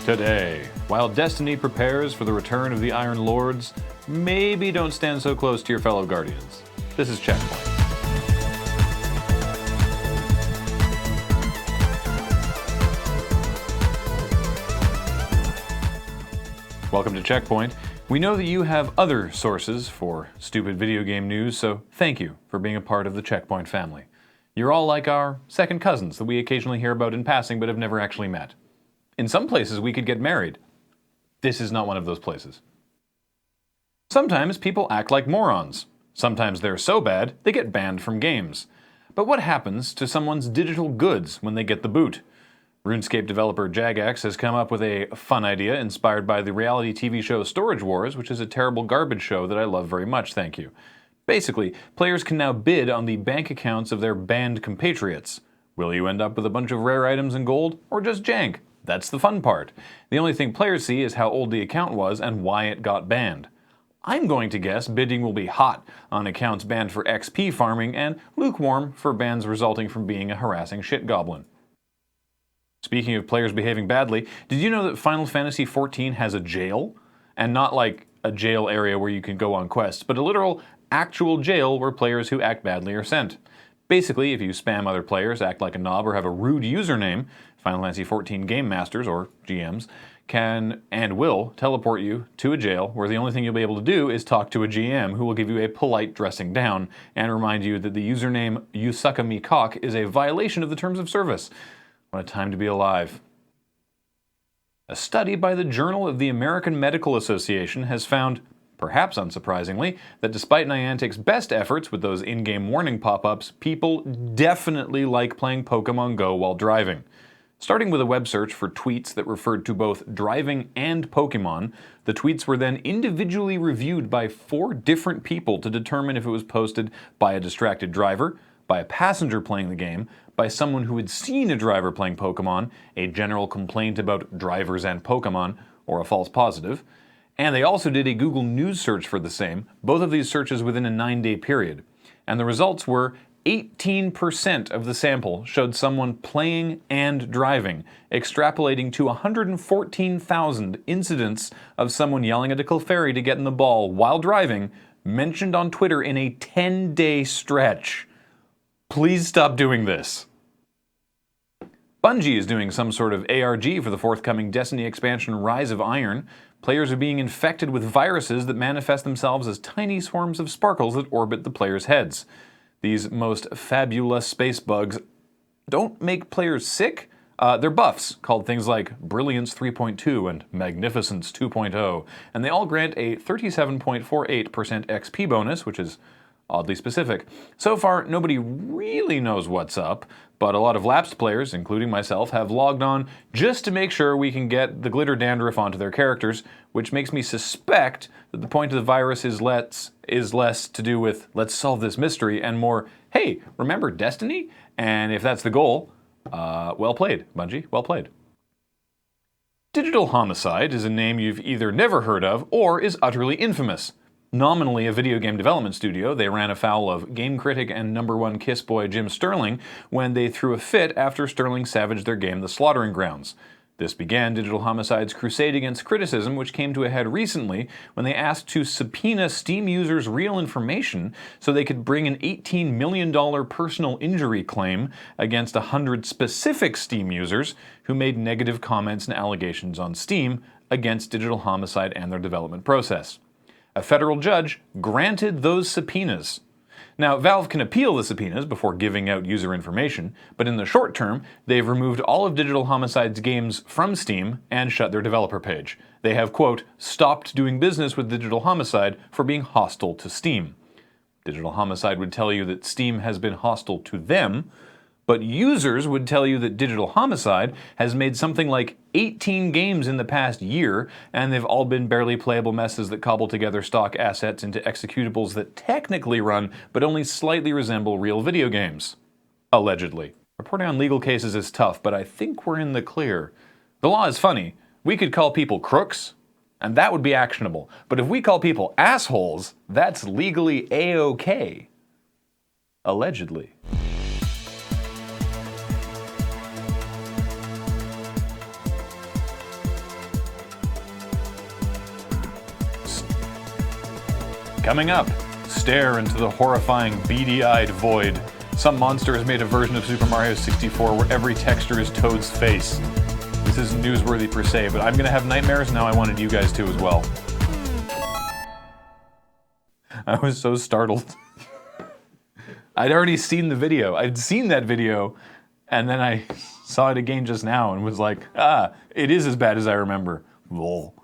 Today, while Destiny prepares for the return of the Iron Lords, maybe don't stand so close to your fellow Guardians. This is CheckPoint. Welcome to CheckPoint. We know that you have other sources for stupid video game news, so thank you for being a part of the CheckPoint family. You're all like our second cousins that we occasionally hear about in passing but have never actually met. In some places we could get married. This is not one of those places. Sometimes people act like morons. Sometimes they're so bad they get banned from games. But what happens to someone's digital goods when they get the boot? Runescape developer Jagex has come up with a fun idea inspired by the reality TV show Storage Wars, which is a terrible garbage show that I love very much, thank you. Basically, players can now bid on the bank accounts of their banned compatriots. Will you end up with a bunch of rare items and gold, or just jank? That's the fun part. The only thing players see is how old the account was and why it got banned. I'm going to guess bidding will be hot on accounts banned for XP farming and lukewarm for bans resulting from being a harassing shit goblin. Speaking of players behaving badly, did you know that Final Fantasy XIV has a jail? And not like a jail area where you can go on quests, but a literal actual jail where players who act badly are sent. Basically, if you spam other players, act like a knob, or have a rude username, Final Fantasy XIV Game Masters, or GMs, can and will teleport you to a jail where the only thing you'll be able to do is talk to a GM who will give you a polite dressing down and remind you that the username "you sucka me cock" is a violation of the terms of service. What a time to be alive. A study by the Journal of the American Medical Association has found, perhaps unsurprisingly, that despite Niantic's best efforts with those in-game warning pop-ups, people definitely like playing Pokémon Go while driving. Starting with a web search for tweets that referred to both driving and Pokémon, the tweets were then individually reviewed by 4 different people to determine if it was posted by a distracted driver, by a passenger playing the game, by someone who had seen a driver playing Pokémon, a general complaint about drivers and Pokémon, or a false positive. And they also did a Google News search for the same, both of these searches within a 9-day period. And the results were 18% of the sample showed someone playing and driving, extrapolating to 114,000 incidents of someone yelling at a Clefairy to get in the ball while driving, mentioned on Twitter in a 10-day stretch. Please stop doing this. Bungie is doing some sort of ARG for the forthcoming Destiny expansion Rise of Iron. Players are being infected with viruses that manifest themselves as tiny swarms of sparkles that orbit the players' heads. These most fabulous space bugs don't make players sick. They're buffs, called things like Brilliance 3.2 and Magnificence 2.0, and they all grant a 37.48% XP bonus, which is oddly specific. So far, nobody really knows what's up, but a lot of lapsed players, including myself, have logged on just to make sure we can get the glitter dandruff onto their characters, which makes me suspect that the point of the virus is less to do with let's solve this mystery and more, hey, remember Destiny? And if that's the goal, well played, Bungie, well played. Digital Homicide is a name you've either never heard of or is utterly infamous. Nominally a video game development studio, they ran afoul of game critic and #1 kiss boy Jim Sterling when they threw a fit after Sterling savaged their game The Slaughtering Grounds. This began Digital Homicide's crusade against criticism, which came to a head recently when they asked to subpoena Steam users' real information so they could bring an $18 million personal injury claim against 100 specific Steam users who made negative comments and allegations on Steam against Digital Homicide and their development process. A federal judge granted those subpoenas. Now, Valve can appeal the subpoenas before giving out user information, but in the short term, they've removed all of Digital Homicide's games from Steam and shut their developer page. They have, quote, stopped doing business with Digital Homicide for being hostile to Steam. Digital Homicide would tell you that Steam has been hostile to them, but users would tell you that Digital Homicide has made something like 18 games in the past year, and they've all been barely playable messes that cobble together stock assets into executables that technically run, but only slightly resemble real video games. Allegedly. Reporting on legal cases is tough, but I think we're in the clear. The law is funny. We could call people crooks, and that would be actionable. But if we call people assholes, that's legally A-OK. Allegedly. Coming up, stare into the horrifying beady-eyed void. Some monster has made a version of Super Mario 64 where every texture is Toad's face. This isn't newsworthy per se, but I'm gonna have nightmares, now I wanted you guys to as well. I was so startled. I'd already seen the video. I'd seen that video, and then I saw it again just now and was like, it is as bad as I remember. Lol.